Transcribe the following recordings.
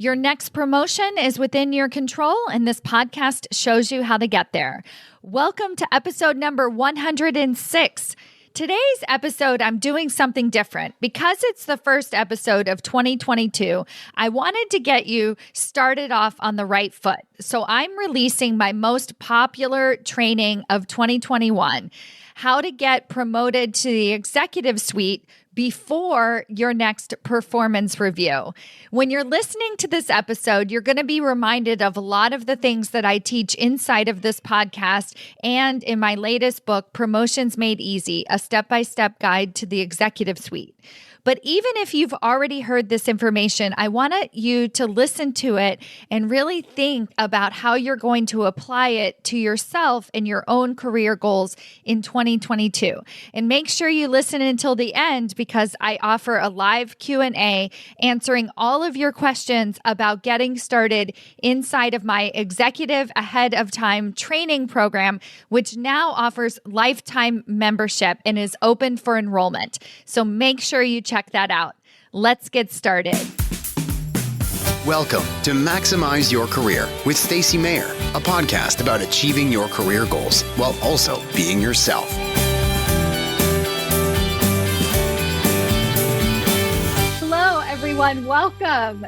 Your next promotion is within your control, and this podcast shows you how to get there. Welcome to episode number 106. Today's episode, I'm doing something different. Because it's the first episode of 2022, I wanted to get you started off on the right foot. So I'm releasing my most popular training of 2021, how to get promoted to the executive suite before your next performance review. When you're listening to this episode, you're going to be reminded of a lot of the things that I teach inside of this podcast and in my latest book, Promotions Made Easy, a step-by-step guide to the executive suite. But even if you've already heard this information, I want you to listen to it and really think about how you're going to apply it to yourself and your own career goals in 2022. And make sure you listen until the end because I offer a live Q&A answering all of your questions about getting started inside of my Executive Ahead of Time training program, which now offers lifetime membership and is open for enrollment. So make sure you check that out. Let's get started. Welcome to Maximize Your Career with Stacy Mayer, a podcast about achieving your career goals while also being yourself. Hello, everyone. Welcome.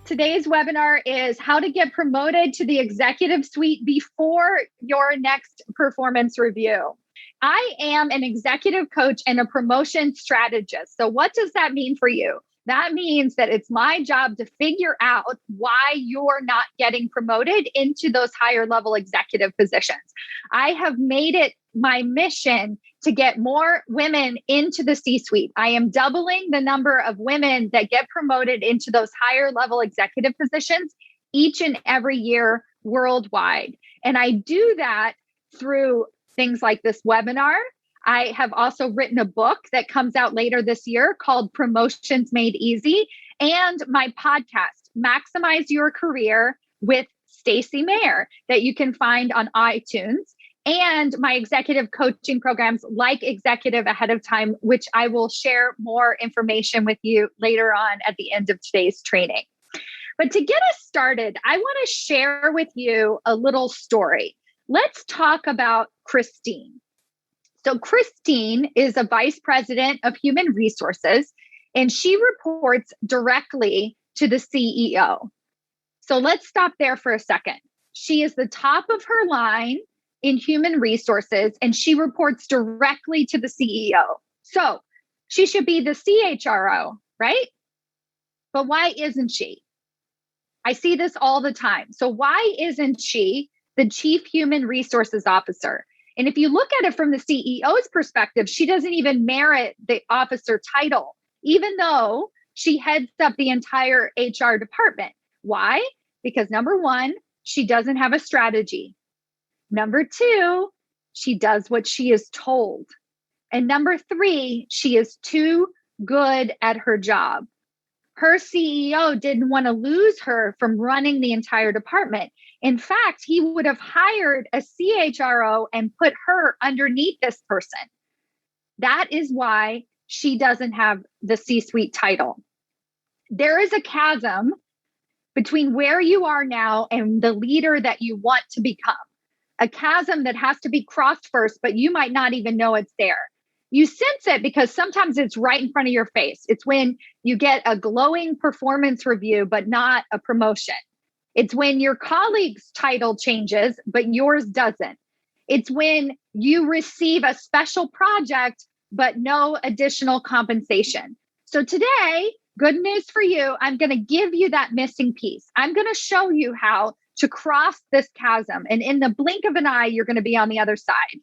Today's webinar is how to get promoted to the executive suite before your next performance review. I am an executive coach and a promotion strategist. So what does that mean for you? That means that it's my job to figure out why you're not getting promoted into those higher level executive positions. I have made it my mission to get more women into the C-suite. I am doubling the number of women that get promoted into those higher level executive positions each and every year worldwide. And I do that through things like this webinar. I have also written a book that comes out later this year called Promotions Made Easy, and my podcast, Maximize Your Career with Stacy Mayer, that you can find on iTunes, and my executive coaching programs like Executive Ahead of Time, which I will share more information with you later on at the end of today's training. But to get us started, I want to share with you a little story. Let's talk about Christine. So Christine is a vice president of human resources, and she reports directly to the CEO. So let's stop there for a second. She is the top of her line in human resources, and she reports directly to the CEO. So she should be the CHRO, right? But why isn't she? I see this all the time. So why isn't she the Chief Human Resources Officer? And if you look at it from the CEO's perspective, she doesn't even merit the officer title, even though she heads up the entire HR department. Why? Because number one, she doesn't have a strategy. Number two, she does what she is told. And number three, she is too good at her job. Her CEO didn't want to lose her from running the entire department. In fact, he would have hired a CHRO and put her underneath this person. That is why she doesn't have the C-suite title. There is a chasm between where you are now and the leader that you want to become. A chasm that has to be crossed first, but you might not even know it's there. You sense it because sometimes it's right in front of your face. It's when you get a glowing performance review, but not a promotion. It's when your colleague's title changes, but yours doesn't. It's when you receive a special project, but no additional compensation. So today, good news for you, I'm going to give you that missing piece. I'm going to show you how to cross this chasm. And in the blink of an eye, you're going to be on the other side.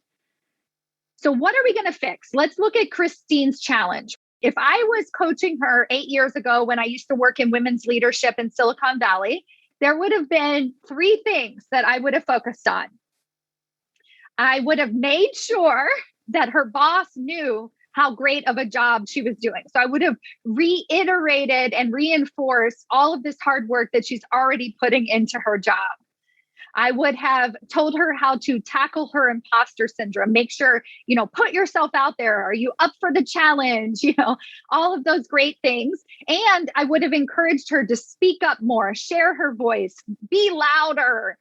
So what are we going to fix? Let's look at Christine's challenge. If I was coaching her 8 years ago when I used to work in women's leadership in Silicon Valley, there would have been three things that I would have focused on. I would have made sure that her boss knew how great of a job she was doing. So I would have reiterated and reinforced all of this hard work that she's already putting into her job. I would have told her how to tackle her imposter syndrome. Make sure, put yourself out there. Are you up for the challenge? All of those great things. And I would have encouraged her to speak up more, share her voice, be louder.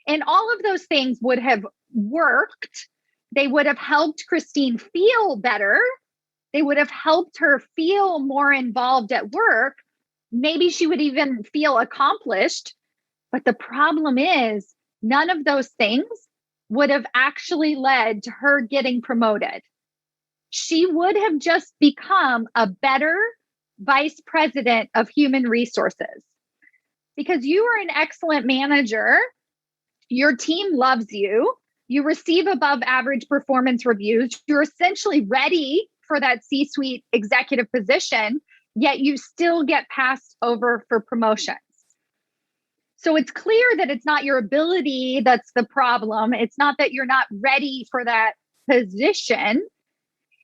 And all of those things would have worked. They would have helped Christine feel better. They would have helped her feel more involved at work. Maybe she would even feel accomplished. But the problem is, none of those things would have actually led to her getting promoted. She would have just become a better vice president of human resources. Because you are an excellent manager, your team loves you, you receive above average performance reviews, you're essentially ready for that C-suite executive position, yet you still get passed over for promotions. So it's clear that it's not your ability that's the problem. It's not that you're not ready for that position.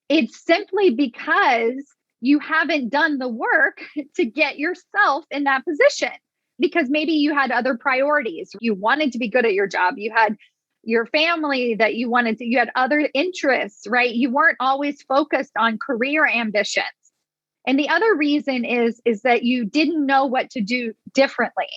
It's simply because you haven't done the work to get yourself in that position, because maybe you had other priorities. You wanted to be good at your job. You had your family that you had other interests, right? You weren't always focused on career ambitions. And the other reason is that you didn't know what to do differently.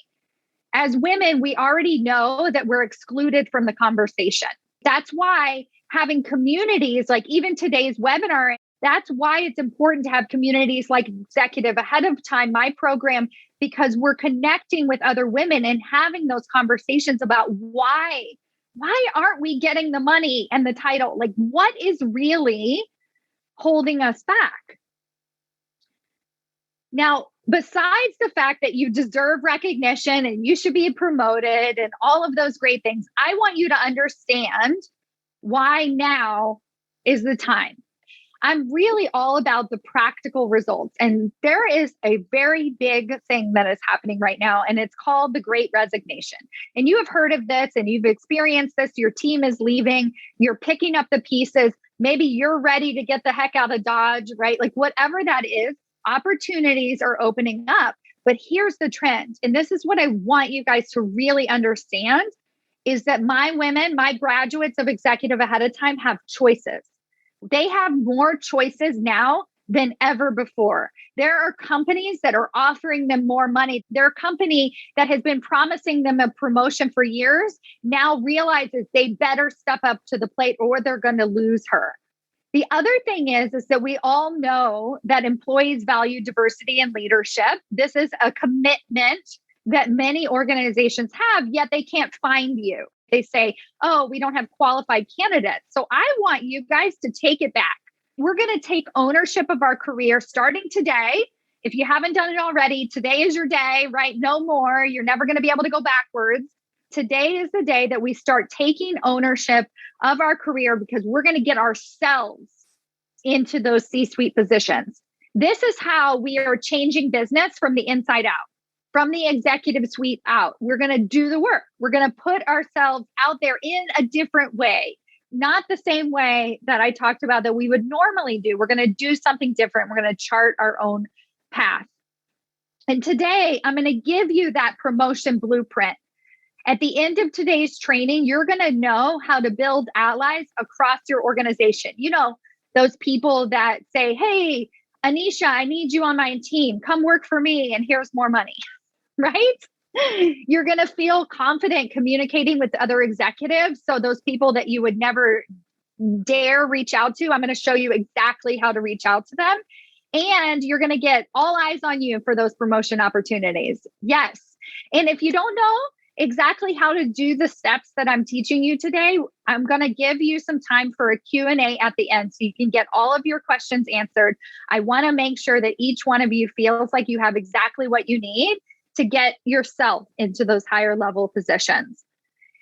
As women, we already know that we're excluded from the conversation. That's why having communities like even today's webinar, that's why it's important to have communities like Executive Ahead of Time, my program, because we're connecting with other women and having those conversations about why aren't we getting the money and the title? Like, what is really holding us back? Now, besides the fact that you deserve recognition and you should be promoted and all of those great things, I want you to understand why now is the time. I'm really all about the practical results. And there is a very big thing that is happening right now, and it's called the Great Resignation. And you have heard of this and you've experienced this. Your team is leaving, you're picking up the pieces. Maybe you're ready to get the heck out of Dodge, right? Like whatever that is, opportunities are opening up. But here's the trend. And this is what I want you guys to really understand is that my women, my graduates of Executive Ahead of Time have choices. They have more choices now than ever before. There are companies that are offering them more money. Their company that has been promising them a promotion for years now realizes they better step up to the plate or they're going to lose her. The other thing is that we all know that employees value diversity and leadership. This is a commitment that many organizations have, yet they can't find you. They say, oh, we don't have qualified candidates. So I want you guys to take it back. We're going to take ownership of our career starting today. If you haven't done it already, today is your day, right? No more. You're never going to be able to go backwards. Today is the day that we start taking ownership of our career because we're going to get ourselves into those C-suite positions. This is how we are changing business from the inside out, from the executive suite out. We're going to do the work. We're going to put ourselves out there in a different way, not the same way that I talked about that we would normally do. We're going to do something different. We're going to chart our own path. And today, I'm going to give you that promotion blueprint. At the end of today's training, you're going to know how to build allies across your organization. You know, those people that say, hey, Anisha, I need you on my team. Come work for me and here's more money, right? You're going to feel confident communicating with other executives. So those people that you would never dare reach out to, I'm going to show you exactly how to reach out to them. And you're going to get all eyes on you for those promotion opportunities. Yes. And if you don't know exactly how to do the steps that I'm teaching you today, I'm going to give you some time for a Q&A at the end so you can get all of your questions answered. I want to make sure that each one of you feels like you have exactly what you need to get yourself into those higher level positions.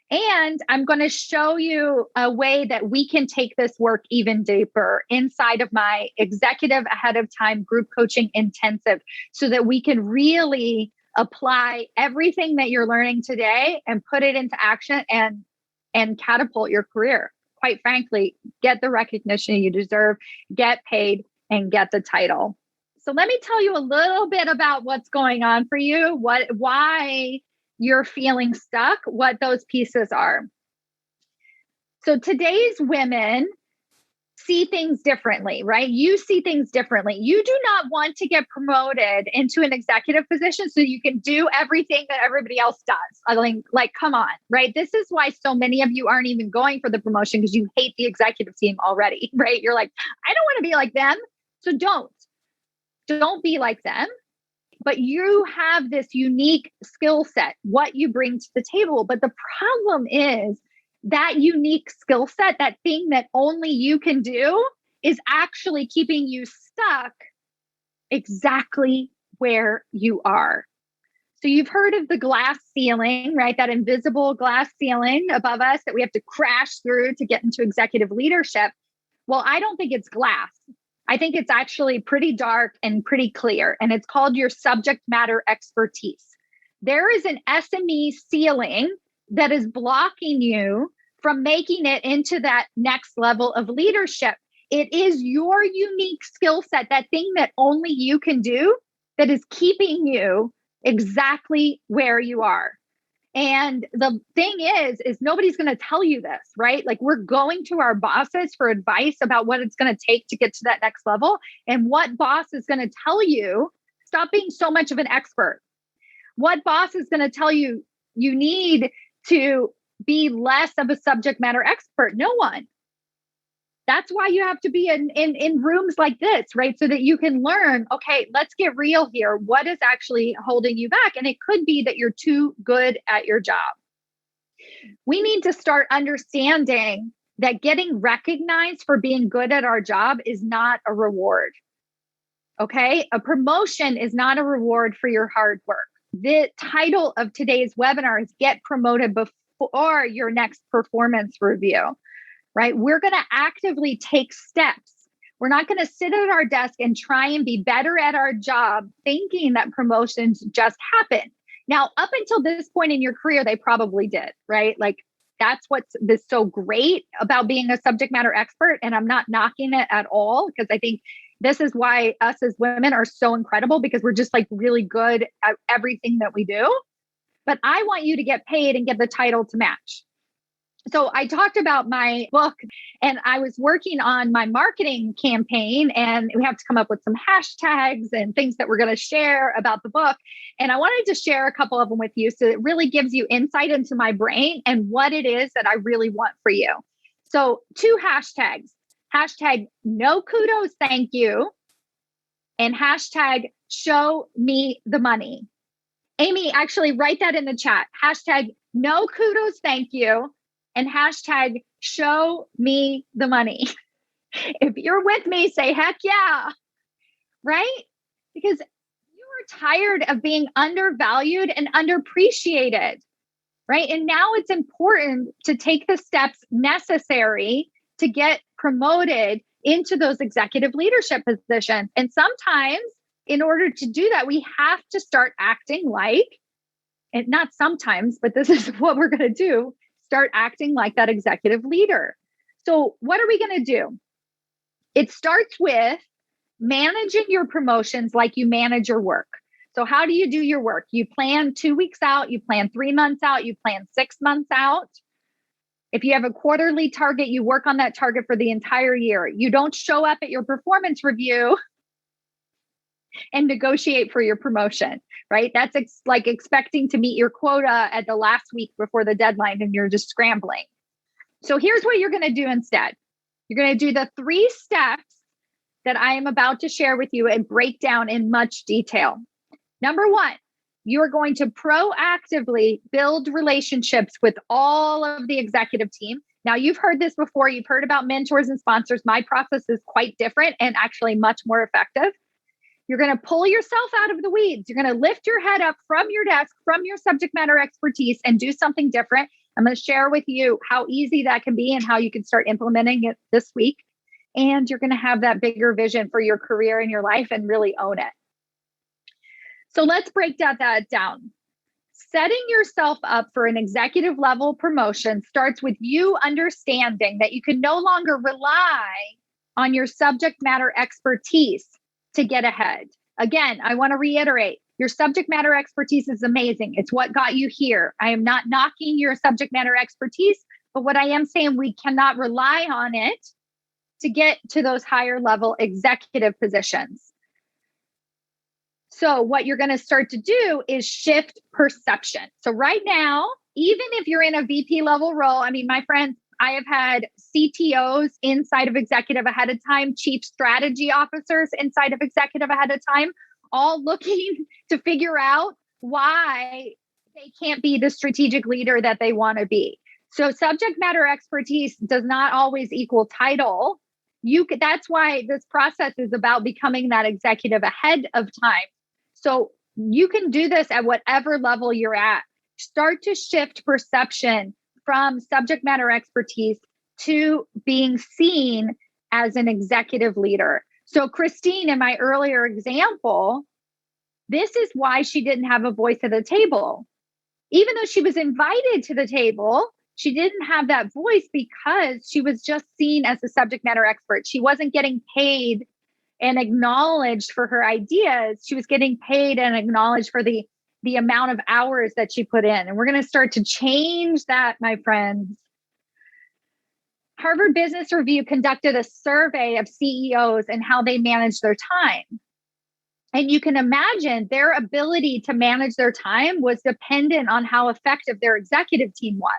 And I'm going to show you a way that we can take this work even deeper inside of my Executive Ahead of Time group coaching intensive so that we can really apply everything that you're learning today and put it into action and catapult your career. Quite frankly, get the recognition you deserve, get paid, and get the title. So let me tell you a little bit about what's going on for you, why you're feeling stuck, what those pieces are. So today's women see things differently, right? You see things differently. You do not want to get promoted into an executive position so you can do everything that everybody else does. I mean, like, come on, right? This is why so many of you aren't even going for the promotion because you hate the executive team already, right? You're like, I don't want to be like them. So don't be like them. But you have this unique skill set, what you bring to the table. But the problem is that unique skill set, that thing that only you can do, is actually keeping you stuck exactly where you are. So you've heard of the glass ceiling, right? That invisible glass ceiling above us that we have to crash through to get into executive leadership. Well, I don't think it's glass. I think it's actually pretty dark and pretty clear, and it's called your subject matter expertise. There is an SME ceiling that is blocking you from making it into that next level of leadership. It is your unique skill set, that thing that only you can do, that is keeping you exactly where you are. And the thing is nobody's going to tell you this, right? Like, we're going to our bosses for advice about what it's going to take to get to that next level. And what boss is going to tell you, stop being so much of an expert? What boss is going to tell you you need to be less of a subject matter expert? No one. That's why you have to be in rooms like this, right? So that you can learn, okay, let's get real here. What is actually holding you back? And it could be that you're too good at your job. We need to start understanding that getting recognized for being good at our job is not a reward. Okay? A promotion is not a reward for your hard work. The title of today's webinar is Get Promoted Before Your Next Performance Review. Right? We're going to actively take steps. We're not going to sit at our desk and try and be better at our job thinking that promotions just happen. Now, up until this point in your career, they probably did, right? Like, that's what's so great about being a subject matter expert. And I'm not knocking it at all, because I think this is why us as women are so incredible, because we're just like really good at everything that we do. But I want you to get paid and get the title to match. So I talked about my book, and I was working on my marketing campaign, and we have to come up with some hashtags and things that we're going to share about the book. And I wanted to share a couple of them with you, so it really gives you insight into my brain and what it is that I really want for you. So 2 hashtags, hashtag no kudos, thank you, and hashtag show me the money. Amy, actually write that in the chat. Hashtag no kudos, thank you. And hashtag show me the money. If you're with me, say heck yeah, right? Because you are tired of being undervalued and underappreciated, right? And now it's important to take the steps necessary to get promoted into those executive leadership positions. And sometimes in order to do that, we have to start acting like, and not sometimes, but this is what we're going to do, start acting like that executive leader. So what are we going to do? It starts with managing your promotions like you manage your work. So how do you do your work? You plan 2 weeks out, you plan 3 months out, you plan 6 months out. If you have a quarterly target, you work on that target for the entire year. You don't show up at your performance review and negotiate for your promotion, right? That's like expecting to meet your quota at the last week before the deadline and you're just scrambling. So here's what you're going to do instead. You're going to do the 3 steps that I am about to share with you and break down in much detail. Number 1, you're going to proactively build relationships with all of the executive team. Now, you've heard this before. You've heard about mentors and sponsors. My process is quite different and actually much more effective. You're going to pull yourself out of the weeds. You're going to lift your head up from your desk, from your subject matter expertise, and do something different. I'm going to share with you how easy that can be and how you can start implementing it this week. And you're going to have that bigger vision for your career and your life and really own it. So let's break that down. Setting yourself up for an executive level promotion starts with you understanding that you can no longer rely on your subject matter expertise to get ahead. Again, I want to reiterate, Your subject matter expertise is amazing. It's what got you here. I am not knocking your subject matter expertise, but what I am saying, we cannot rely on it to get to those higher level executive positions. So what you're going to start to do is shift perception. So right now, even if you're in a VP level role, I mean, my friends, I have had CTOs inside of executive ahead of time, chief strategy officers inside of executive ahead of time, all looking to figure out why they can't be the strategic leader that they want to be. So subject matter expertise does not always equal title. That's why this process is about becoming that executive ahead of time. So you can do this at whatever level you're at. Start to shift perception from subject matter expertise to being seen as an executive leader. So Christine, in my earlier example, this is why she didn't have a voice at the table. Even though she was invited to the table, she didn't have that voice because she was just seen as a subject matter expert. She wasn't getting paid and acknowledged for her ideas. She was getting paid and acknowledged for the amount of hours that she put in. And we're going to start to change that, my friends. Harvard Business Review conducted a survey of CEOs and how they manage their time. And you can imagine their ability to manage their time was dependent on how effective their executive team was.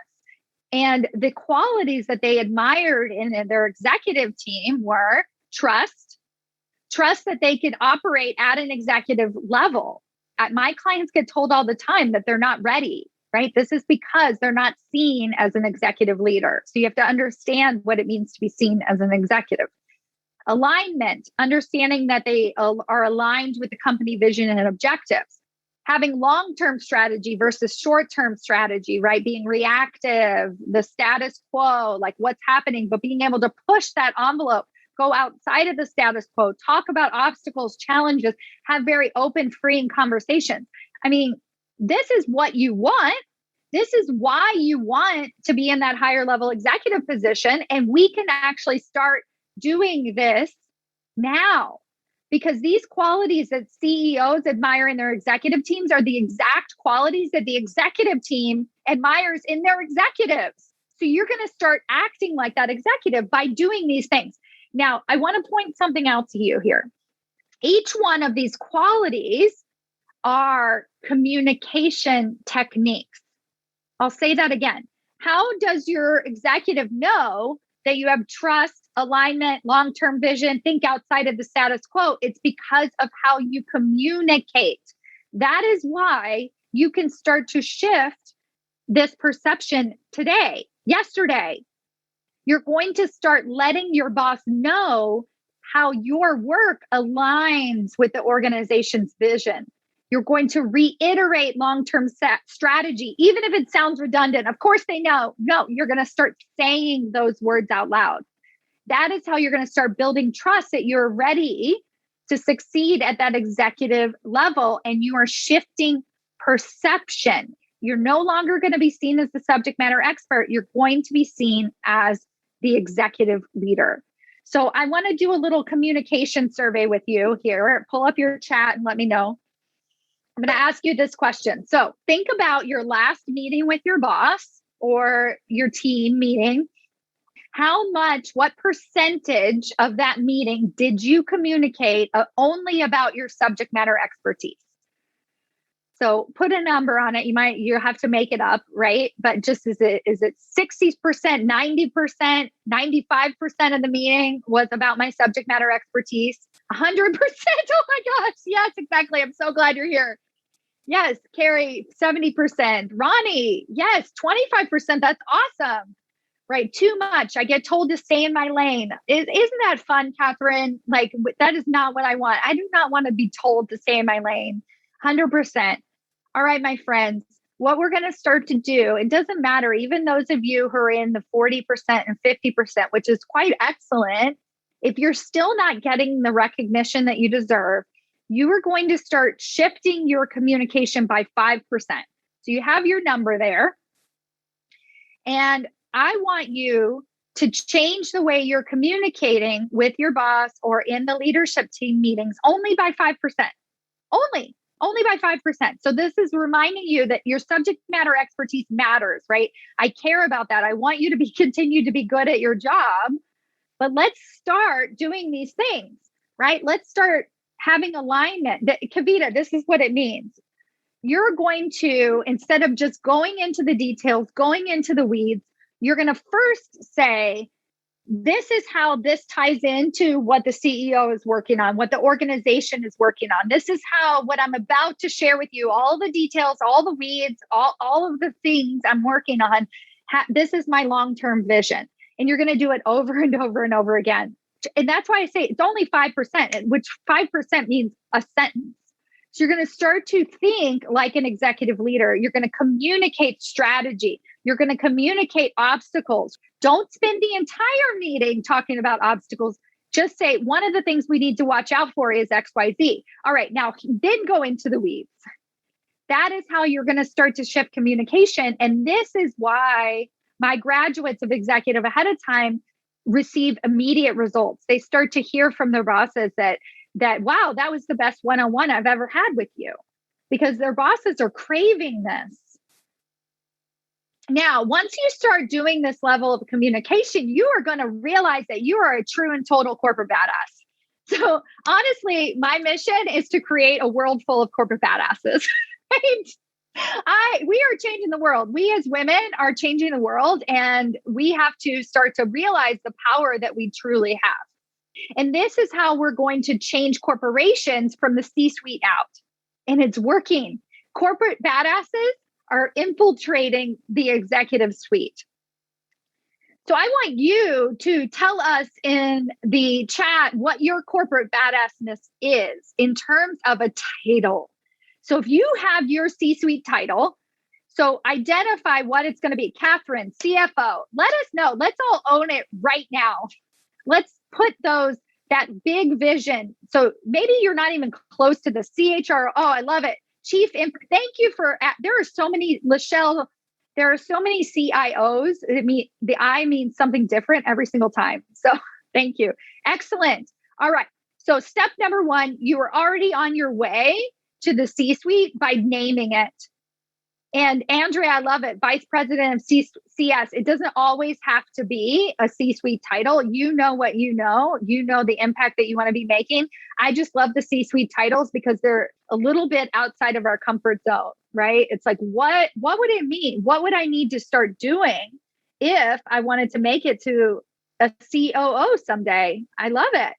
And the qualities that they admired in their executive team were trust that they could operate at an executive level. My clients get told all the time that they're not ready, right? This is because they're not seen as an executive leader. So you have to understand what it means to be seen as an executive. Alignment, understanding that they are aligned with the company vision and objectives. Having long-term strategy versus short-term strategy, right? Being reactive, the status quo, like what's happening, but being able to push that envelope, go outside of the status quo, talk about obstacles, challenges, have very open, freeing conversations. I mean, this is what you want. This is why you want to be in that higher level executive position. And we can actually start doing this now, because these qualities that CEOs admire in their executive teams are the exact qualities that the executive team admires in their executives. So you're going to start acting like that executive by doing these things. Now, I want to point something out to you here. Each one of these qualities are communication techniques. I'll say that again. How does your executive know that you have trust, alignment, long-term vision, think outside of the status quo? It's because of how you communicate. That is why you can start to shift this perception today, yesterday. You're going to start letting your boss know how your work aligns with the organization's vision. You're going to reiterate long-term strategy, even if it sounds redundant. Of course, they know. No, you're going to start saying those words out loud. That is how you're going to start building trust that you're ready to succeed at that executive level, and you are shifting perception. You're no longer going to be seen as the subject matter expert. You're going to be seen as the executive leader. So I want to do a little communication survey with you here. Pull up your chat and let me know. I'm going to ask you this question. So think about your last meeting with your boss or your team meeting. What percentage of that meeting did you communicate only about your subject matter expertise? So put a number on it. You have to make it up, right? But just is it 60%, 90%, 95% of the meeting was about my subject matter expertise? 100%. Oh my gosh. Yes, exactly. I'm so glad you're here. Yes, Carrie, 70%. Ronnie, yes, 25%. That's awesome. Right. Too much. I get told to stay in my lane. Isn't that fun, Catherine? Like, that is not what I want. I do not want to be told to stay in my lane. 100%. All right, my friends, what we're going to start to do, it doesn't matter, even those of you who are in the 40% and 50%, which is quite excellent. If you're still not getting the recognition that you deserve, you are going to start shifting your communication by 5%. So you have your number there. And I want you to change the way you're communicating with your boss or in the leadership team meetings only by 5%. Only. only by 5%. So this is reminding you that your subject matter expertise matters, right? I care about that. I want you to continue to be good at your job, but let's start doing these things, right? Let's start having alignment. Kavita, this is what it means. You're going to, instead of just going into the details, going into the weeds, you're going to first say, this is how this ties into what the CEO is working on, what the organization is working on. This is how what I'm about to share with you, all the details, all the weeds, all of the things I'm working on. This is my long-term vision. And you're going to do it over and over and over again. And that's why I say it's only 5%, which 5% means a sentence. So you're going to start to think like an executive leader. You're going to communicate strategy. You're going to communicate obstacles. Don't spend the entire meeting talking about obstacles. Just say, one of the things we need to watch out for is XYZ. All right, now then go into the weeds. That is how you're going to start to shift communication. And this is why my graduates of executive ahead of time receive immediate results. They start to hear from their bosses that, wow, that was the best one-on-one I've ever had with you, because their bosses are craving this. Now, once you start doing this level of communication, you are going to realize that you are a true and total corporate badass. So honestly, my mission is to create a world full of corporate badasses. Right? We are changing the world. We as women are changing the world, and we have to start to realize the power that we truly have. And this is how we're going to change corporations from the C-suite out. And it's working. Corporate badasses are infiltrating the executive suite. So I want you to tell us in the chat what your corporate badassness is in terms of a title. So if you have your C-suite title, so identify what it's going to be. Catherine, CFO, let us know. Let's all own it right now. Let's put that big vision. So maybe you're not even close to the CHRO. Oh, I love it. Thank you for, there are so many, Lachelle, there are so many CIOs. The I means something different every single time. So thank you. Excellent. All right. So step number 1, you are already on your way to the C-suite by naming it. And Andrea, I love it. Vice President of CS. It doesn't always have to be a C-suite title. You know what you know the impact that you want to be making. I just love the C-suite titles because they're a little bit outside of our comfort zone, right? It's like, what would it mean? What would I need to start doing if I wanted to make it to a COO someday? I love it.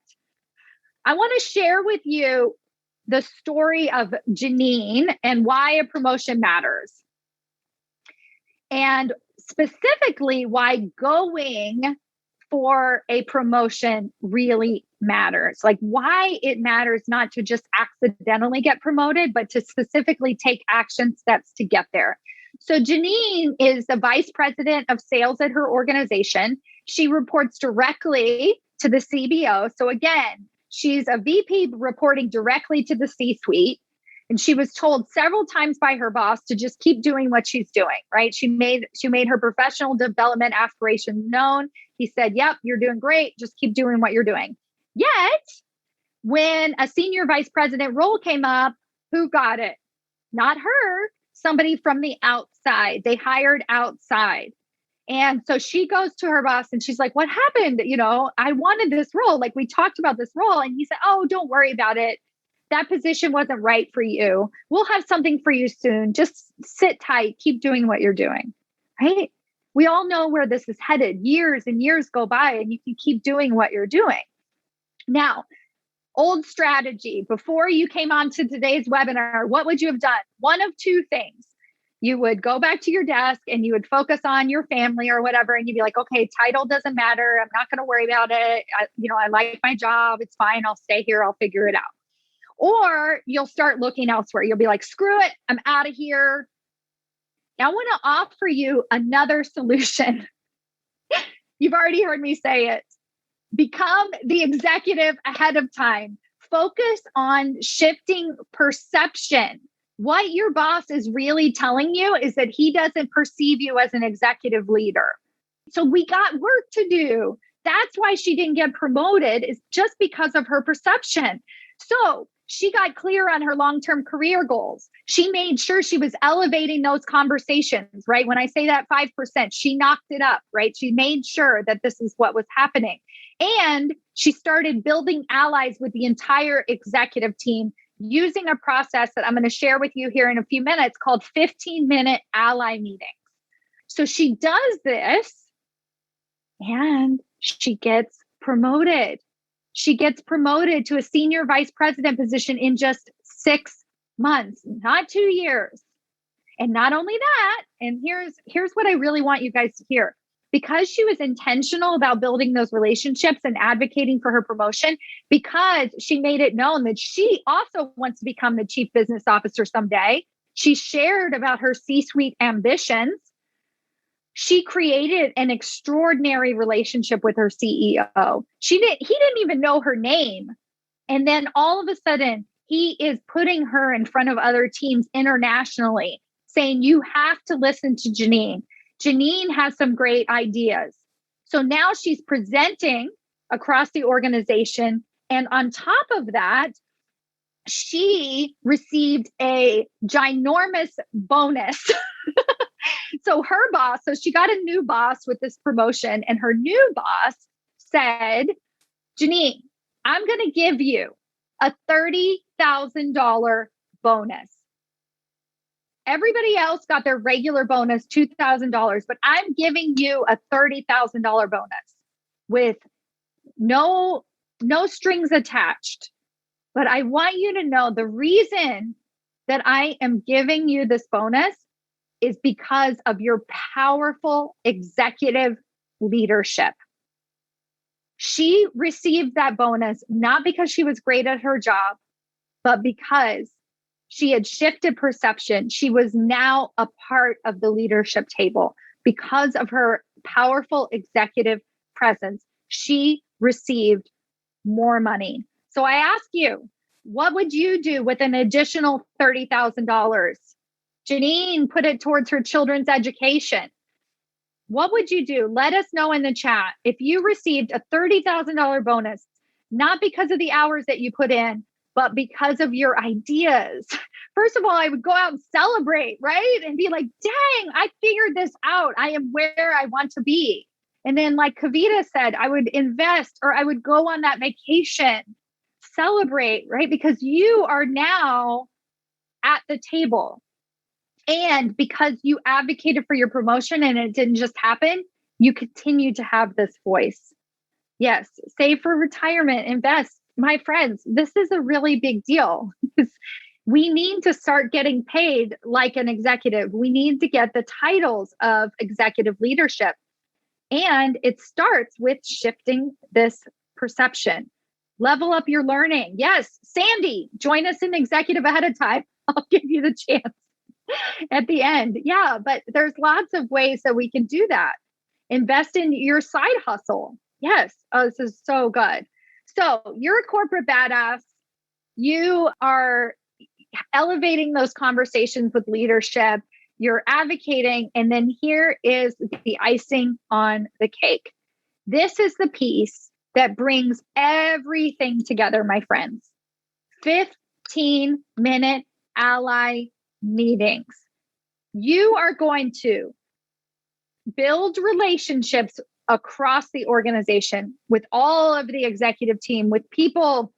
I want to share with you the story of Janine and why a promotion matters. And specifically why going for a promotion really matters. Like why it matters not to just accidentally get promoted, but to specifically take action steps to get there. So Janine is the vice president of sales at her organization. She reports directly to the CBO. So again, she's a VP reporting directly to the C-suite. And she was told several times by her boss to just keep doing what she's doing, right? She made her professional development aspirations known. He said, yep, you're doing great. Just keep doing what you're doing. Yet, when a senior vice president role came up, who got it? Not her, somebody from the outside. They hired outside. And so she goes to her boss and she's like, what happened? I wanted this role. Like we talked about this role. And he said, oh, don't worry about it. That position wasn't right for you. We'll have something for you soon. Just sit tight. Keep doing what you're doing. Right? We all know where this is headed. Years and years go by and you can keep doing what you're doing. Now, old strategy. Before you came on to today's webinar, what would you have done? One of two things. You would go back to your desk and you would focus on your family or whatever. And you'd be like, okay, title doesn't matter. I'm not going to worry about it. I like my job. It's fine. I'll stay here. I'll figure it out. Or you'll start looking elsewhere. You'll be like, screw it. I'm out of here. Now I want to offer you another solution. You've already heard me say it. Become the executive ahead of time. Focus on shifting perception. What your boss is really telling you is that he doesn't perceive you as an executive leader. So we got work to do. That's why she didn't get promoted, is just because of her perception. So She got clear on her long-term career goals. She made sure she was elevating those conversations, right? When I say that 5%, she knocked it up, right? She made sure that this is what was happening. And she started building allies with the entire executive team using a process that I'm going to share with you here in a few minutes called 15-minute ally meetings. So she does this and she gets promoted. She gets promoted to a senior vice president position in just 6 months, not 2 years. And not only that, and here's what I really want you guys to hear. Because she was intentional about building those relationships and advocating for her promotion, because she made it known that she also wants to become the chief business officer someday. She shared about her C-suite ambitions. She created an extraordinary relationship with her CEO. He didn't even know her name. And then all of a sudden, he is putting her in front of other teams internationally, saying, you have to listen to Janine. Janine has some great ideas. So now she's presenting across the organization. And on top of that, she received a ginormous bonus. So her boss, so she got a new boss with this promotion, and her new boss said, Janine, I'm going to give you a $30,000 bonus. Everybody else got their regular bonus, $2,000, but I'm giving you a $30,000 bonus with no strings attached. But I want you to know the reason that I am giving you this bonus is because of your powerful executive leadership. She received that bonus not because she was great at her job, but because she had shifted perception. She was now a part of the leadership table because of her powerful executive presence. She received more money. So I ask you, what would you do with an additional $30,000? Janine put it towards her children's education. What would you do? Let us know in the chat. If you received a $30,000 bonus, not because of the hours that you put in, but because of your ideas. First of all, I would go out and celebrate, right? And be like, dang, I figured this out. I am where I want to be. And then like Kavita said, I would invest, or I would go on that vacation, celebrate, right? Because you are now at the table. And because you advocated for your promotion and it didn't just happen, you continue to have this voice. Yes, save for retirement, invest. My friends, this is a really big deal. We need to start getting paid like an executive. We need to get the titles of executive leadership. And it starts with shifting this perception. Level up your learning. Yes, Sandy, join us in executive ahead of time. I'll give you the chance at the end. Yeah, but there's lots of ways that we can do that. Invest in your side hustle. Yes. Oh, this is so good. So you're a corporate badass. You are elevating those conversations with leadership. You're advocating. And then here is the icing on the cake. This is the piece that brings everything together, my friends. 15-minute ally meetings. You are going to build relationships across the organization with all of the executive team, with people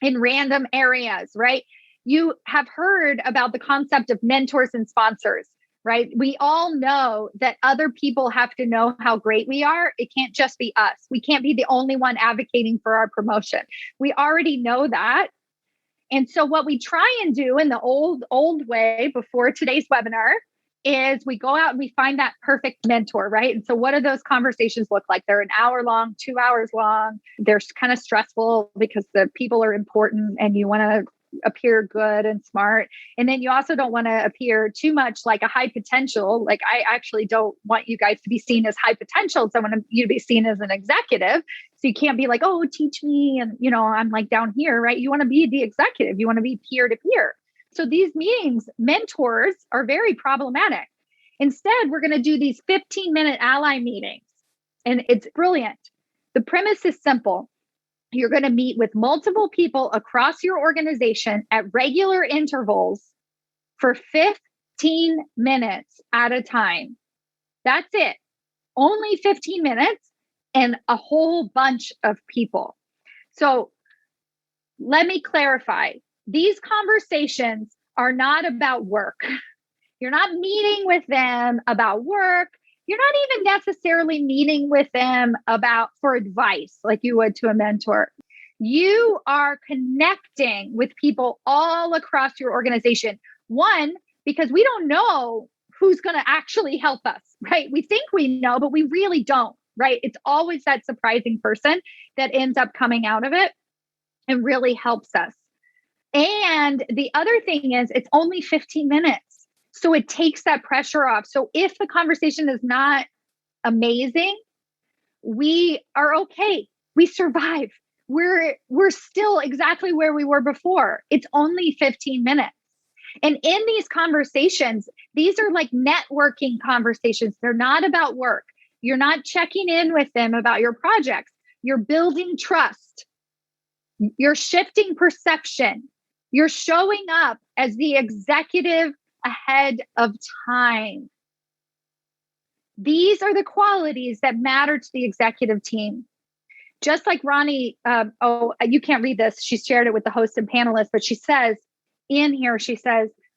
in random areas, right? You have heard about the concept of mentors and sponsors, right? We all know that other people have to know how great we are. It can't just be us. We can't be the only one advocating for our promotion. We already know that. And so what we try and do in the old way before today's webinar is we go out and we find that perfect mentor, right? And so what do those conversations look like? They're an hour long, 2 hours long. They're kind of stressful because the people are important and you want to appear good and smart. And then you also don't want to appear too much like a high potential. Like I actually don't want you guys to be seen as high potential. So I want you to be seen as an executive. So you can't be like, oh, teach me. And, I'm like down here, right? You want to be the executive. You want to be peer to peer. So these meetings, mentors are very problematic. Instead, we're going to do these 15-minute ally meetings. And it's brilliant. The premise is simple. You're going to meet with multiple people across your organization at regular intervals for 15 minutes at a time. That's it. Only 15 minutes and a whole bunch of people. So let me clarify. These conversations are not about work. You're not meeting with them about work. You're not even necessarily meeting with them for advice like you would to a mentor. You are connecting with people all across your organization. One, because we don't know who's going to actually help us, right? We think we know, but we really don't, right? It's always that surprising person that ends up coming out of it and really helps us. And the other thing is it's only 15 minutes. So it takes that pressure off. So if the conversation is not amazing, we are okay. We survive. We're still exactly where we were before. It's only 15 minutes. And in these conversations, these are like networking conversations. They're not about work. You're not checking in with them about your projects. You're building trust. You're shifting perception. You're showing up as the executive ahead of time. These are the qualities that matter to the executive team. Just like Ronnie, you can't read this. She shared it with the host and panelists, but she says,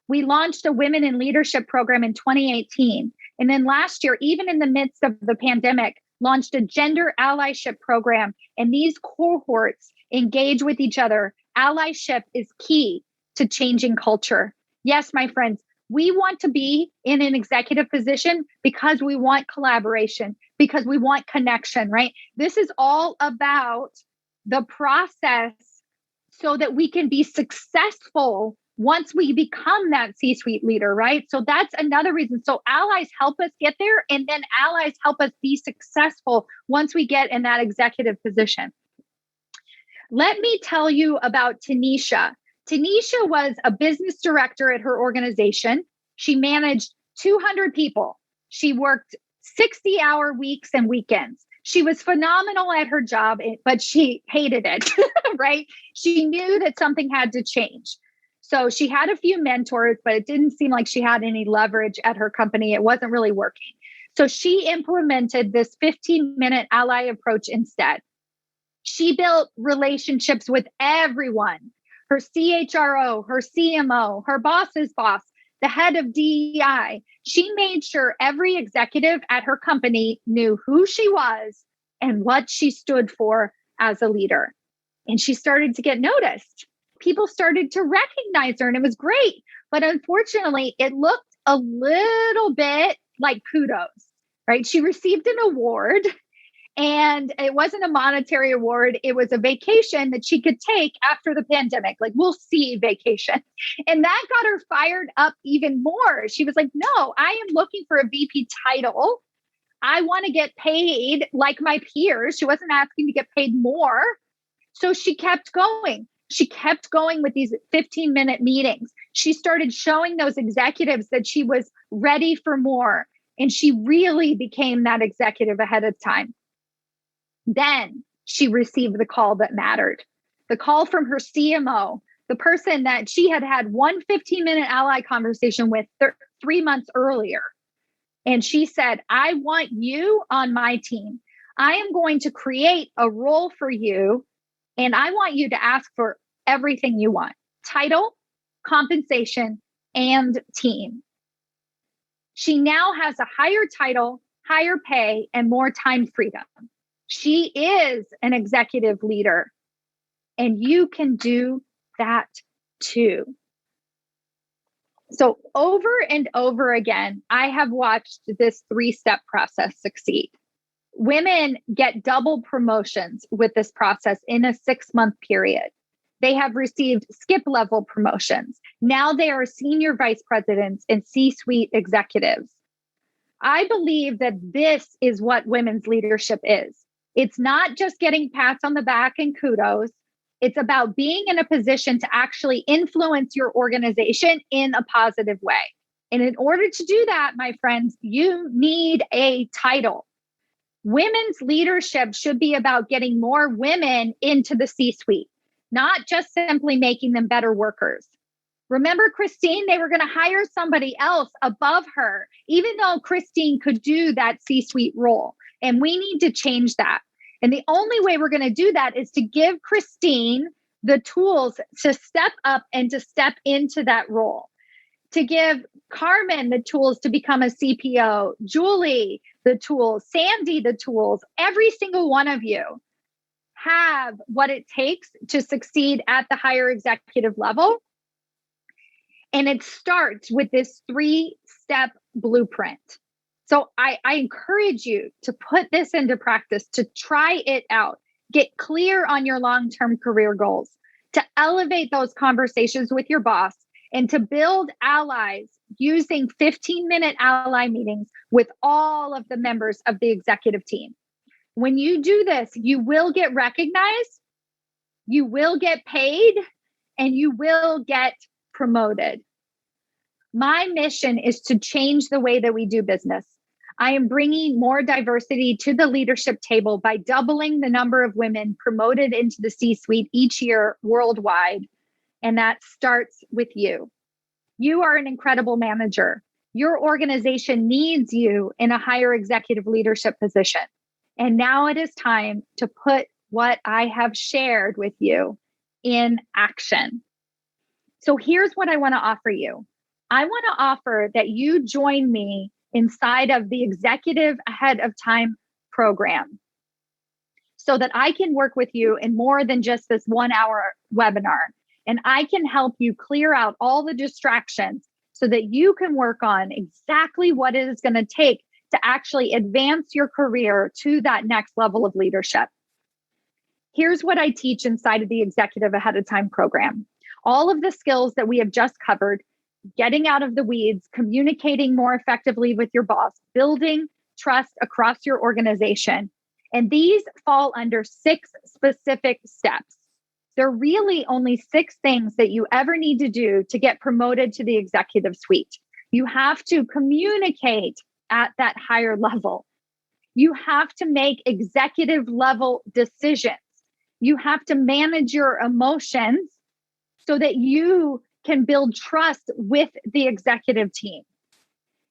we launched a women in leadership program in 2018. And then last year, even in the midst of the pandemic, launched a gender allyship program. And these cohorts engage with each other. Allyship is key to changing culture. Yes, my friends, we want to be in an executive position because we want collaboration, because we want connection, right? This is all about the process so that we can be successful once we become that C-suite leader, right? So that's another reason. So allies help us get there, and then allies help us be successful once we get in that executive position. Let me tell you about Tanisha. Tanisha was a business director at her organization. She managed 200 people. She worked 60-hour weeks and weekends. She was phenomenal at her job, but she hated it, right? She knew that something had to change. So she had a few mentors, but it didn't seem like she had any leverage at her company. It wasn't really working. So she implemented this 15-minute ally approach instead. She built relationships with everyone. Her CHRO, her CMO, her boss's boss, the head of DEI. She made sure every executive at her company knew who she was and what she stood for as a leader. And she started to get noticed. People started to recognize her, and it was great. But unfortunately, it looked a little bit like kudos, right? She received an award. And it wasn't a monetary award. It was a vacation that she could take after the pandemic. Like, we'll see vacation. And that got her fired up even more. She was like, no, I am looking for a VP title. I want to get paid like my peers. She wasn't asking to get paid more. So she kept going. She kept going with these 15-minute meetings. She started showing those executives that she was ready for more. And she really became that executive ahead of time. Then she received the call that mattered, the call from her CMO, the person that she had had one 15-minute ally conversation with 3 months earlier. And she said, I want you on my team. I am going to create a role for you. And I want you to ask for everything you want: title, compensation, and team. She now has a higher title, higher pay, and more time freedom. She is an executive leader, and you can do that too. So over and over again, I have watched this 3-step process succeed. Women get double promotions with this process in a 6-month period. They have received skip level promotions. Now they are senior vice presidents and C-suite executives. I believe that this is what women's leadership is. It's not just getting pats on the back and kudos. It's about being in a position to actually influence your organization in a positive way. And in order to do that, my friends, you need a title. Women's leadership should be about getting more women into the C-suite, not just simply making them better workers. Remember Christine, they were going to hire somebody else above her, even though Christine could do that C-suite role. And we need to change that. And the only way we're going to do that is to give Christine the tools to step up and to step into that role, to give Carmen the tools to become a CPO, Julie the tools, Sandy the tools. Every single one of you have what it takes to succeed at the higher executive level. And it starts with this 3-step blueprint. So I encourage you to put this into practice, to try it out, get clear on your long-term career goals, to elevate those conversations with your boss, and to build allies using 15-minute ally meetings with all of the members of the executive team. When you do this, you will get recognized, you will get paid, and you will get promoted. My mission is to change the way that we do business. I am bringing more diversity to the leadership table by doubling the number of women promoted into the C-suite each year worldwide. And that starts with you. You are an incredible manager. Your organization needs you in a higher executive leadership position. And now it is time to put what I have shared with you in action. So here's what I want to offer you. I want to offer that you join me inside of the Executive Ahead of Time program so that I can work with you in more than just this 1-hour webinar. And I can help you clear out all the distractions so that you can work on exactly what it is going to take to actually advance your career to that next level of leadership. Here's what I teach inside of the Executive Ahead of Time program. All of the skills that we have just covered, getting out of the weeds, communicating more effectively with your boss, building trust across your organization. And these fall under 6 specific steps. There are really only 6 things that you ever need to do to get promoted to the executive suite. You have to communicate at that higher level. You have to make executive level decisions. You have to manage your emotions so that you can build trust with the executive team.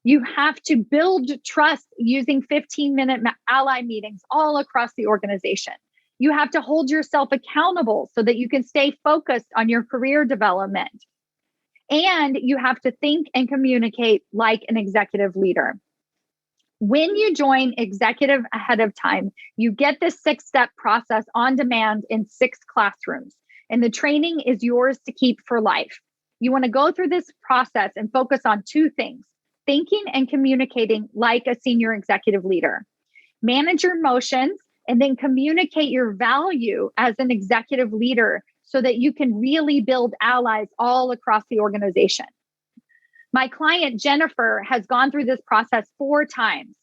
You have to build trust using 15-minute ally meetings all across the organization. You have to hold yourself accountable so that you can stay focused on your career development. And you have to think and communicate like an executive leader. When you join Executive Ahead of Time, you get this 6-step process on demand in 6 classrooms. And the training is yours to keep for life. You want to go through this process and focus on 2 things: thinking and communicating like a senior executive leader. Manage your emotions and then communicate your value as an executive leader so that you can really build allies all across the organization. My client, Jennifer, has gone through this process 4 times.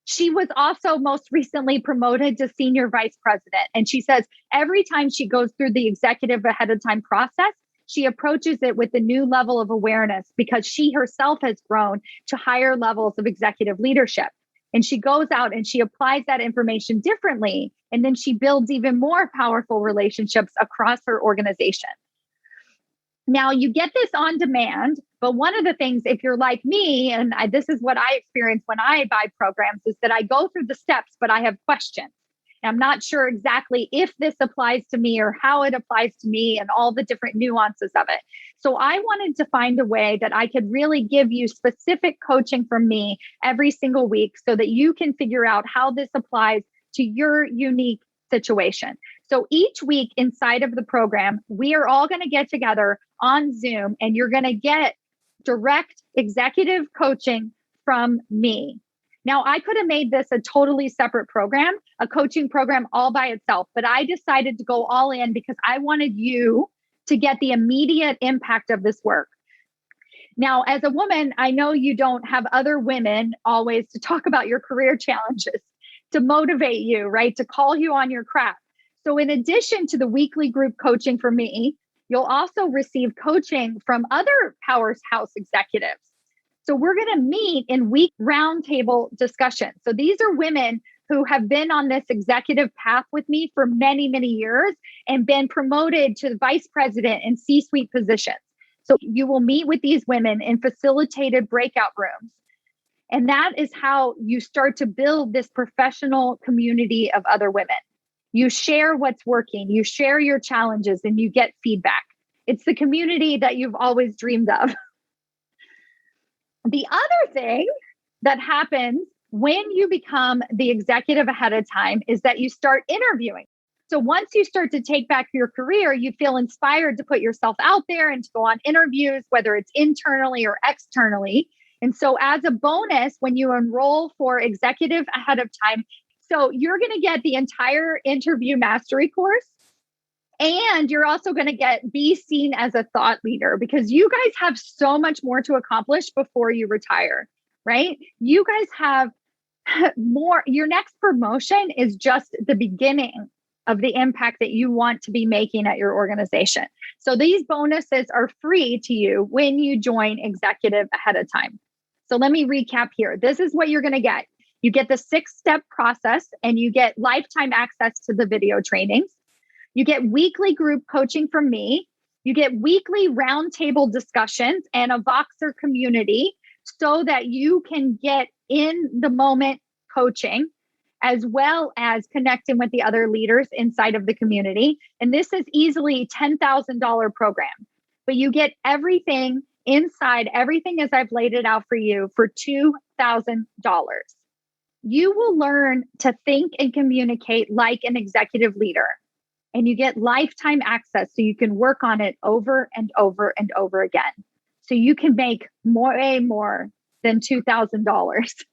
She was also most recently promoted to senior vice president. And she says every time she goes through the Executive Ahead of Time process, she approaches it with a new level of awareness because she herself has grown to higher levels of executive leadership. And she goes out and she applies that information differently. And then she builds even more powerful relationships across her organization. Now, you get this on demand, but one of the things, if you're like me, and this is what I experience when I buy programs, is that I go through the steps, but I have questions. I'm not sure exactly if this applies to me or how it applies to me and all the different nuances of it. So I wanted to find a way that I could really give you specific coaching from me every single week so that you can figure out how this applies to your unique situation. So each week inside of the program, we are all going to get together on Zoom and you're going to get direct executive coaching from me. Now, I could have made this a totally separate program, a coaching program all by itself, but I decided to go all in because I wanted you to get the immediate impact of this work. Now, as a woman, I know you don't have other women always to talk about your career challenges, to motivate you, right? To call you on your crap. So in addition to the weekly group coaching from me, you'll also receive coaching from other powerhouse executives. So we're going to meet in week roundtable discussions. So these are women who have been on this executive path with me for many, many years and been promoted to the vice president and C-suite positions. So you will meet with these women in facilitated breakout rooms. And that is how you start to build this professional community of other women. You share what's working, you share your challenges, and you get feedback. It's the community that you've always dreamed of. The other thing that happens when you become the executive ahead of time is that you start interviewing. So once you start to take back your career, you feel inspired to put yourself out there and to go on interviews, whether it's internally or externally. And so as a bonus, when you enroll for executive ahead of time, so you're going to get the entire interview mastery course. And you're also going to be seen as a thought leader because you guys have so much more to accomplish before you retire, right? You guys have more. Your next promotion is just the beginning of the impact that you want to be making at your organization. So these bonuses are free to you when you join executive ahead of time. So let me recap here. This is what you're going to get. You get the 6-step process and you get lifetime access to the video trainings. You get weekly group coaching from me. You get weekly roundtable discussions and a Voxer community so that you can get in the moment coaching as well as connecting with the other leaders inside of the community. And this is easily a $10,000 program, but you get everything inside, everything as I've laid it out for you for $2,000. You will learn to think and communicate like an executive leader. And you get lifetime access so you can work on it over and over and over again. So you can make way more than $2,000.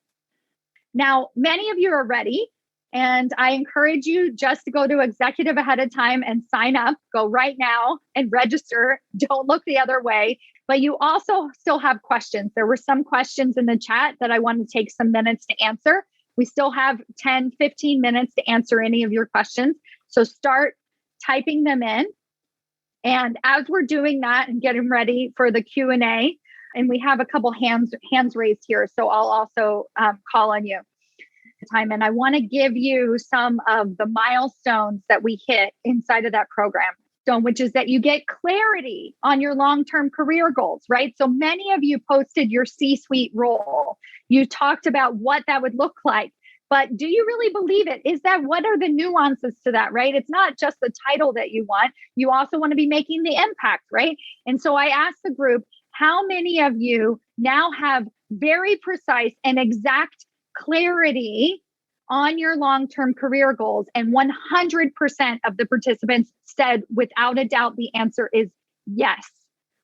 Now, many of you are ready, and I encourage you just to go to executive ahead of time and sign up. Go right now and register. Don't look the other way. But you also still have questions. There were some questions in the chat that I want to take some minutes to answer. We still have 10, 15 minutes to answer any of your questions. So start typing them in. And as we're doing that and getting ready for the Q&A, and we have a couple hands raised here, so I'll also call on you. And I want to give you some of the milestones that we hit inside of that program. So, which is that you get clarity on your long-term career goals, right? So many of you posted your C-suite role. You talked about what that would look like. But do you really believe it? What are the nuances to that, right? It's not just the title that you want. You also want to be making the impact, right? And so I asked the group, how many of you now have very precise and exact clarity on your long-term career goals? And 100% of the participants said, without a doubt, the answer is yes.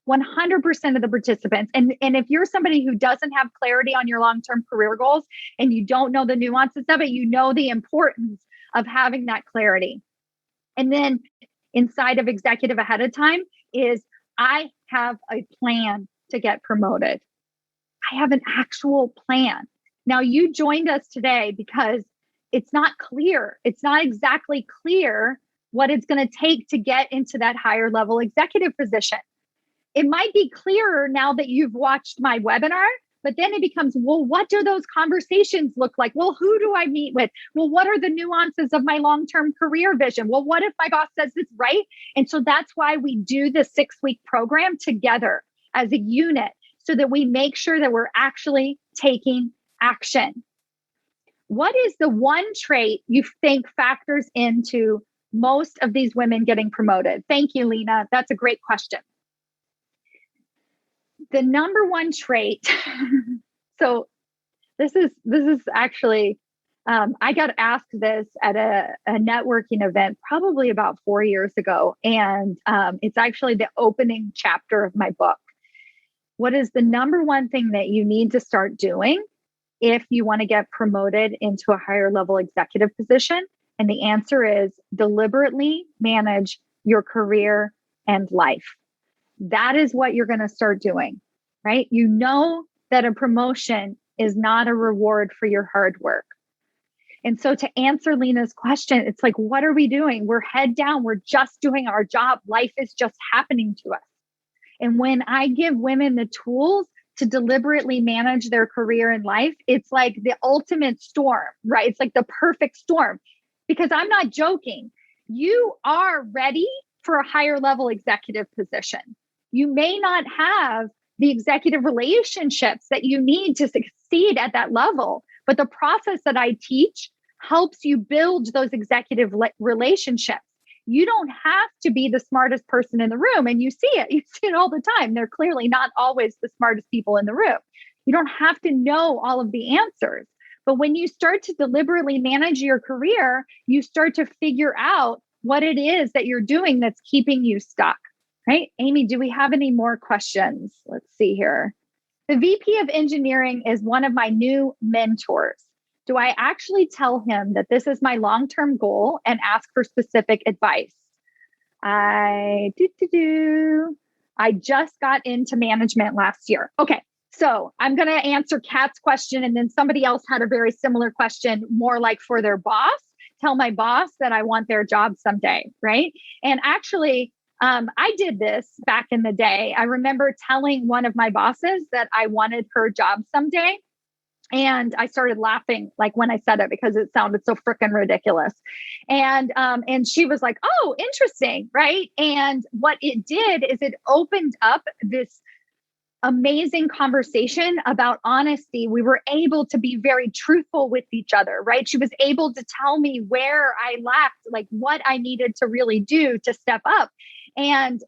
100% of the participants. And if you're somebody who doesn't have clarity on your long-term career goals and you don't know the nuances of it, you know the importance of having that clarity. And then inside of executive ahead of time is I have a plan to get promoted. I have an actual plan. Now you joined us today because it's not clear. It's not exactly clear what it's going to take to get into that higher level executive position. It might be clearer now that you've watched my webinar, but then it becomes, well, what do those conversations look like? Well, who do I meet with? Well, what are the nuances of my long-term career vision? Well, what if my boss says it's right? And so that's why we do the 6-week program together as a unit so that we make sure that we're actually taking action. What is the one trait you think factors into most of these women getting promoted? Thank you, Lena. That's a great question. The number one trait. So this is actually, I got asked this at a networking event probably about 4 years ago. And it's actually the opening chapter of my book. What is the number one thing that you need to start doing if you want to get promoted into a higher level executive position? And the answer is deliberately manage your career and life. That is what you're going to start doing, right? You know that a promotion is not a reward for your hard work. And so to answer Lena's question, it's like, what are we doing? We're head down. We're just doing our job. Life is just happening to us. And when I give women the tools to deliberately manage their career and life, it's like the ultimate storm, right? It's like the perfect storm, because I'm not joking. You are ready for a higher level executive position. You may not have the executive relationships that you need to succeed at that level, but the process that I teach helps you build those executive relationships. You don't have to be the smartest person in the room. And you see it all the time. They're clearly not always the smartest people in the room. You don't have to know all of the answers. But when you start to deliberately manage your career, you start to figure out what it is that you're doing that's keeping you stuck, right? Amy, do we have any more questions? Let's see here. The VP of engineering is one of my new mentors. Do I actually tell him that this is my long-term goal and ask for specific advice? I just got into management last year. Okay, so I'm going to answer Kat's question, and then somebody else had a very similar question, more like for their boss. Tell my boss that I want their job someday, right? And actually, I did this back in the day. I remember telling one of my bosses that I wanted her job someday. And I started laughing like when I said it, because it sounded so freaking ridiculous. And she was like, "Oh, interesting." Right. And what it did is it opened up this amazing conversation about honesty. We were able to be very truthful with each other, right? She was able to tell me where I lacked, like what I needed to really do to step up. And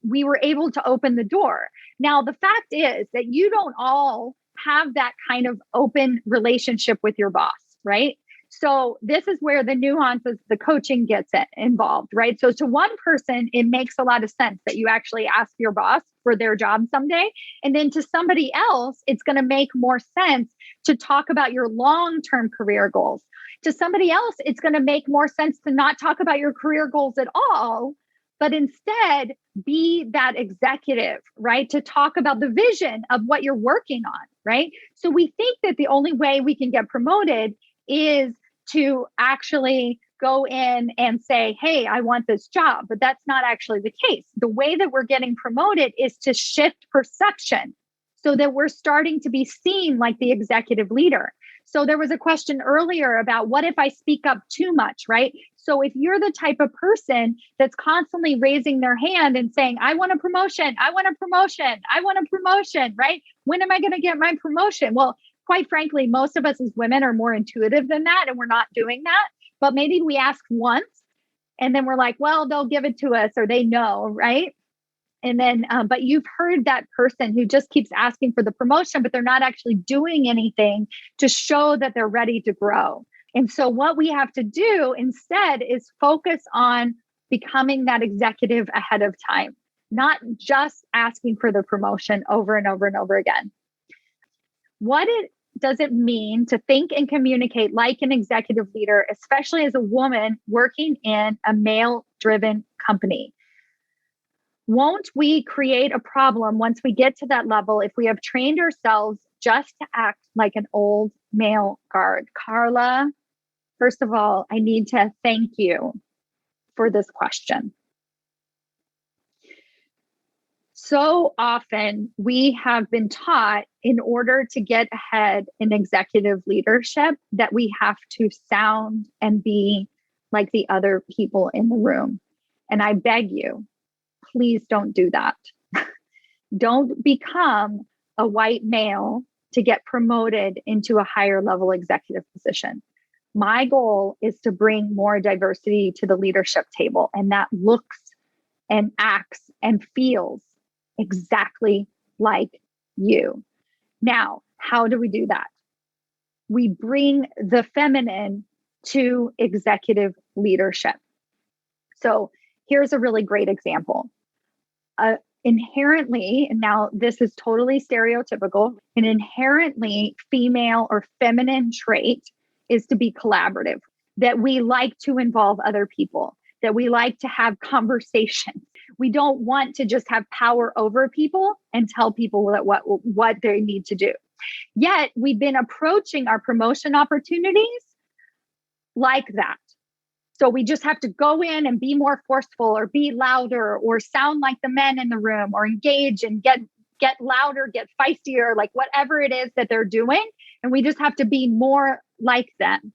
we were able to open the door. Now, the fact is that you don't all have that kind of open relationship with your boss, right? So this is where the nuances, the coaching gets involved, right? So to one person, it makes a lot of sense that you actually ask your boss for their job someday. And then to somebody else, it's going to make more sense to talk about your long-term career goals. To somebody else, it's going to make more sense to not talk about your career goals at all, but instead be that executive, right? To talk about the vision of what you're working on, right? So we think that the only way we can get promoted is to actually go in and say, "Hey, I want this job." But that's not actually the case. The way that we're getting promoted is to shift perception so that we're starting to be seen like the executive leader. So there was a question earlier about what if I speak up too much, right? So if you're the type of person that's constantly raising their hand and saying, "I want a promotion, I want a promotion, I want a promotion," right? When am I going to get my promotion? Well, quite frankly, most of us as women are more intuitive than that, and we're not doing that. But maybe we ask once and then we're like, well, they'll give it to us, or they know, right? And then, but you've heard that person who just keeps asking for the promotion, but they're not actually doing anything to show that they're ready to grow. And so what we have to do instead is focus on becoming that executive ahead of time, not just asking for the promotion over and over and over again. What does it mean to think and communicate like an executive leader, especially as a woman working in a male-driven company? Won't we create a problem once we get to that level if we have trained ourselves just to act like an old male guard? Carla, first of all, I need to thank you for this question. So often we have been taught in order to get ahead in executive leadership that we have to sound and be like the other people in the room. And I beg you, please don't do that. Don't become a white male to get promoted into a higher level executive position. My goal is to bring more diversity to the leadership table, and that looks and acts and feels exactly like you. Now, how do we do that? We bring the feminine to executive leadership. So here's a really great example. Inherently, and now this is totally stereotypical, an inherently female or feminine trait is to be collaborative, that we like to involve other people, that we like to have conversations. We don't want to just have power over people and tell people what they need to do. Yet we've been approaching our promotion opportunities like that. So we just have to go in and be more forceful or be louder or sound like the men in the room or engage and get get louder, get feistier, like whatever it is that they're doing. And we just have to be more like them.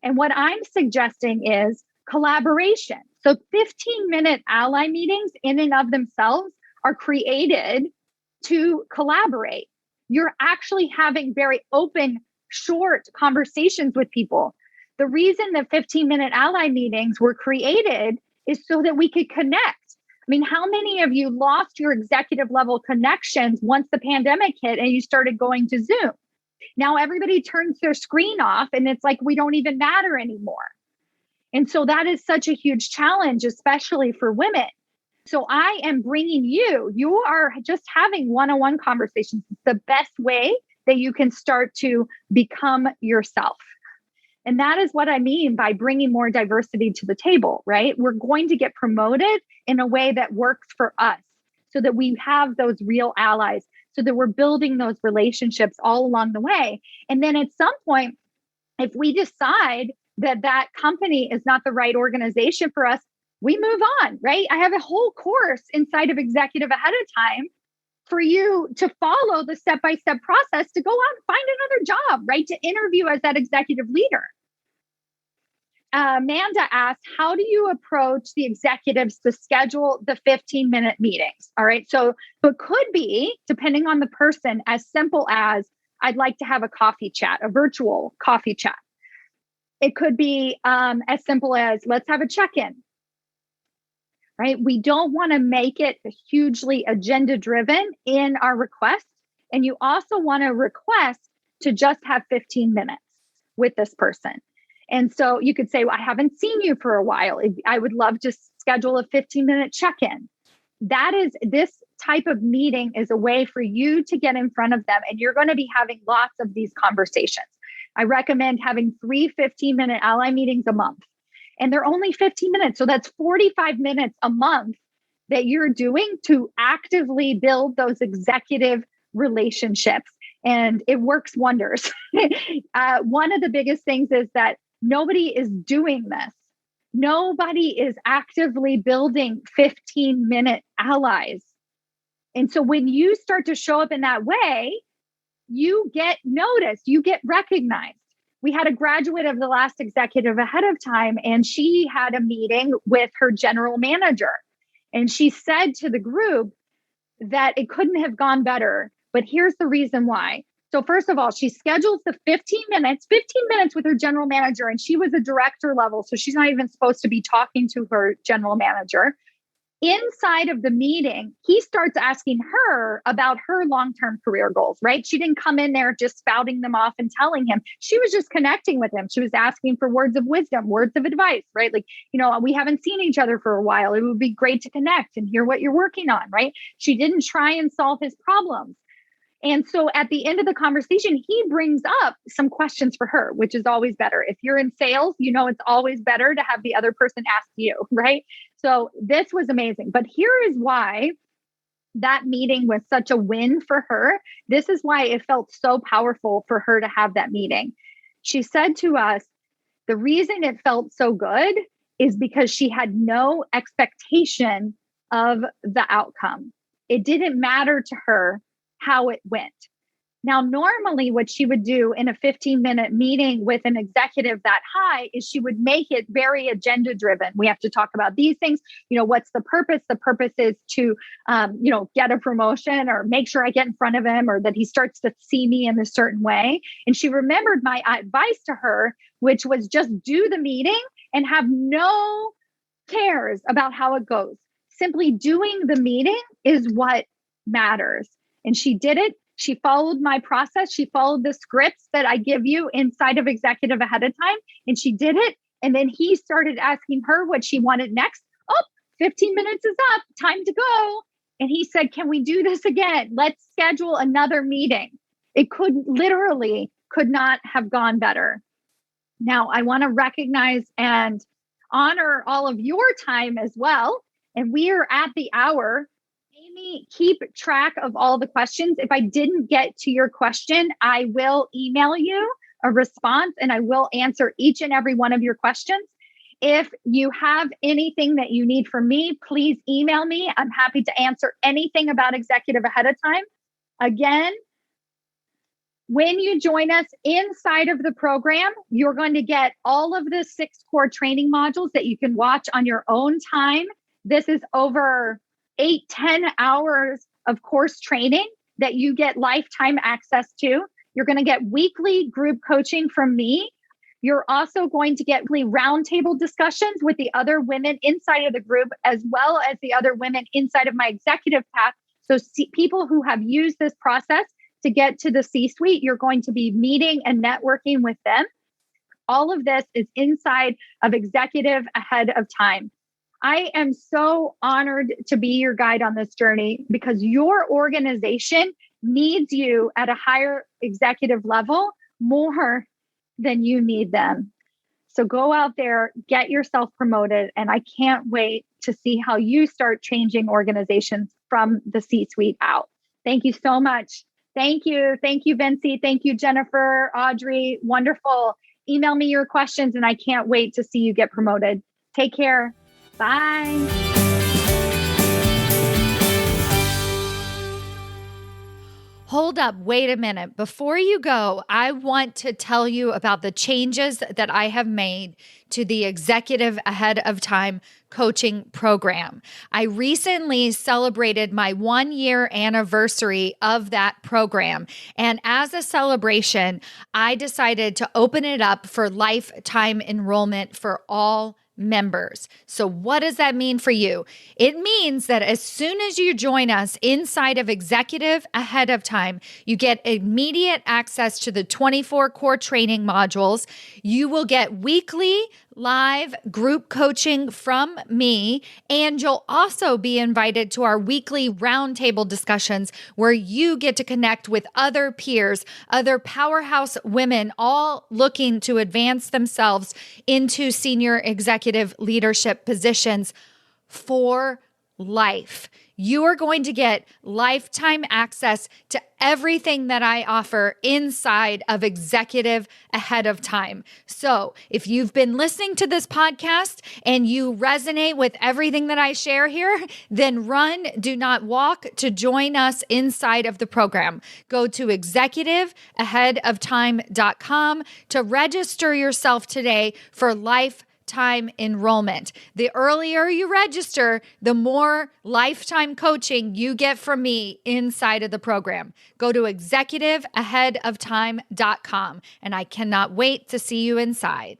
And what I'm suggesting is collaboration. So 15-minute ally meetings in and of themselves are created to collaborate. You're actually having very open, short conversations with people. The reason that 15-minute ally meetings were created is so that we could connect. I mean, how many of you lost your executive level connections once the pandemic hit and you started going to Zoom? Now everybody turns their screen off and it's like we don't even matter anymore. And so that is such a huge challenge, especially for women. So I am bringing you are just having one-on-one conversations. It's the best way that you can start to become yourself. And that is what I mean by bringing more diversity to the table, right? We're going to get promoted in a way that works for us so that we have those real allies, so that we're building those relationships all along the way. And then at some point, if we decide that that company is not the right organization for us, we move on, right? I have a whole course inside of Executive ahead of time for you to follow the step-by-step process to go out and find another job, right? To interview as that executive leader. Amanda asked, how do you approach the executives to schedule the 15-minute meetings? All right. So it could be, depending on the person, as simple as I'd like to have a coffee chat, a virtual coffee chat. It could be as simple as let's have a check-in. Right? We don't want to make it hugely agenda driven in our request. And you also want to request to just have 15 minutes with this person. And so you could say, well, I haven't seen you for a while. I would love to schedule a 15-minute check-in. This type of meeting is a way for you to get in front of them. And you're going to be having lots of these conversations. I recommend having 3 15-minute ally meetings a month. And they're only 15 minutes. So that's 45 minutes a month that you're doing to actively build those executive relationships. And it works wonders. One of the biggest things is that nobody is doing this. Nobody is actively building 15-minute allies. And so when you start to show up in that way, you get noticed, you get recognized. We had a graduate of the last executive ahead of time, and she had a meeting with her general manager. And she said to the group that it couldn't have gone better, but here's the reason why. So first of all, she schedules the 15 minutes with her general manager, and she was a director level. So she's not even supposed to be talking to her general manager. Inside of the meeting, he starts asking her about her long-term career goals, right? She didn't come in there just spouting them off and telling him. She was just connecting with him. She was asking for words of wisdom, words of advice, right? Like, we haven't seen each other for a while. It would be great to connect and hear what you're working on, right? She didn't try and solve his problems. And so at the end of the conversation, he brings up some questions for her, which is always better. If you're in sales, it's always better to have the other person ask you, right? So this was amazing. But here is why that meeting was such a win for her. This is why it felt so powerful for her to have that meeting. She said to us, the reason it felt so good is because she had no expectation of the outcome. It didn't matter to her how it went. Now, normally what she would do in a 15-minute meeting with an executive that high is she would make it very agenda driven. We have to talk about these things. What's the purpose? The purpose is to, get a promotion or make sure I get in front of him or that he starts to see me in a certain way. And she remembered my advice to her, which was just do the meeting and have no cares about how it goes. Simply doing the meeting is what matters. And she did it. She followed my process. She followed the scripts that I give you inside of executive ahead of time. And she did it. And then he started asking her what she wanted next. Oh, 15 minutes is up. Time to go. And he said, can we do this again? Let's schedule another meeting. It could not have gone better. Now, I want to recognize and honor all of your time as well. And we are at the hour. Amy, keep track of all the questions. If I didn't get to your question, I will email you a response and I will answer each and every one of your questions. If you have anything that you need from me, please email me. I'm happy to answer anything about executive ahead of time. Again, when you join us inside of the program, you're going to get all of the 6 core training modules that you can watch on your own time. This is over 8-10 hours of course training that you get lifetime access to. You're going to get weekly group coaching from me. You're also going to get roundtable discussions with the other women inside of the group, as well as the other women inside of my executive path. So people who have used this process to get to the C-suite, you're going to be meeting and networking with them. All of this is inside of Executive Ahead of Time. I am so honored to be your guide on this journey because your organization needs you at a higher executive level more than you need them. So go out there, get yourself promoted, and I can't wait to see how you start changing organizations from the C-suite out. Thank you so much. Thank you. Thank you, Vinci. Thank you, Jennifer, Audrey. Wonderful. Email me your questions and I can't wait to see you get promoted. Take care. Bye. Hold up, wait a minute. Before you go, I want to tell you about the changes that I have made to the Executive Ahead of Time coaching program. I recently celebrated my 1-year anniversary of that program. And as a celebration, I decided to open it up for lifetime enrollment for all members. So what does that mean for you? It means that as soon as you join us inside of Executive Ahead of Time, you get immediate access to the 24 core training modules. You will get weekly live group coaching from me, and you'll also be invited to our weekly roundtable discussions where you get to connect with other peers, other powerhouse women, all looking to advance themselves into senior executive leadership positions for life. You are going to get lifetime access to everything that I offer inside of Executive Ahead of Time. So if you've been listening to this podcast and you resonate with everything that I share here, then run, do not walk to join us inside of the program. Go to executiveaheadoftime.com to register yourself today for lifetime enrollment. The earlier you register, the more lifetime coaching you get from me inside of the program. Go to executiveaheadoftime.com, and I cannot wait to see you inside.